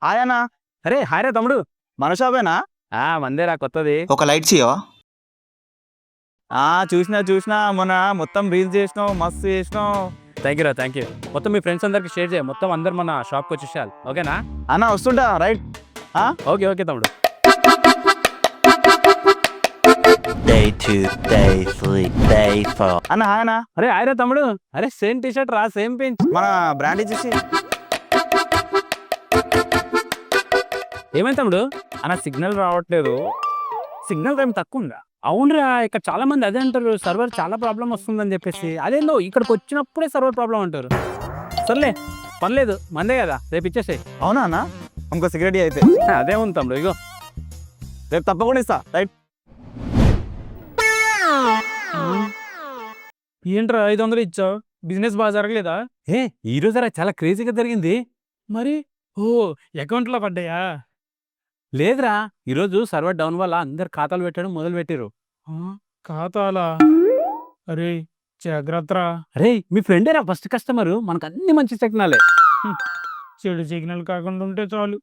ఆయనా అరే హాయ్ రా తమ్ముడు. మన షాపేనా? మందేరా కొత్తది. ఒక లైట్ చేయవా? చూసినా మొన్న మొత్తం రీల్స్ చేసినావు, మస్తు చేసినావు. Thank you. మొత్తం మీ ఫ్రెండ్స్ అందరికి షేర్ చేయ. మొత్తం అందరు మన షాప్కి వచ్చేసారు. ఓకేనా? అన్న వస్తుంటా రైట్. ఓకే తమ్ముడు. Day 2, day 3, day 4. అన్న హాయనా. అరే హాయ్ రా తమ్ముడు. అరే సేమ్ టీ షర్ట్ రా, సేమ్ పించ్. మన బ్రాండ్ ఇచ్చేసి. ఏమైంది తమ్ముడు? అన్న సిగ్నల్ రావట్లేదు. సిగ్నల్ టైం తక్కువ ఉందా? అవునరా, ఇక్కడ చాలా మంది అదే అంటారు, సర్వర్ చాలా ప్రాబ్లం వస్తుందని చెప్పేసి. అదేందో ఇక్కడికి వచ్చినప్పుడే సర్వర్ ప్రాబ్లం అంటారు. సర్లే పర్లేదు, మందే కదా, రేపు ఇచ్చేసేయ్. అవునా అన్న? ఇంకో సిగరెట్ అయితే. అదే ఉంది తమ్ముడు, ఇగో రేపు తప్పకుండా ఇస్తా రైట్. ఏంట్రా 500 ఇచ్చావు? బిజినెస్ బాగా జరగలేదా? ఈ రోజు చాలా క్రేజీగా జరిగింది. మరి అకౌంట్లో పడ్డాయా? లేదురా, ఈరోజు సర్వర్ డౌన్ వల్ల అందరు ఖాతాలు పెట్టడం మొదలు పెట్టారు. ఖాతాలా? అరే జాగ్రత్త. అరే మీ ఫ్రెండేరా ఫస్ట్ కస్టమరు, మనకు అన్ని మంచి సిగ్నలే. చెడు సిగ్నల్ కాకుండా ఉంటే చాలు.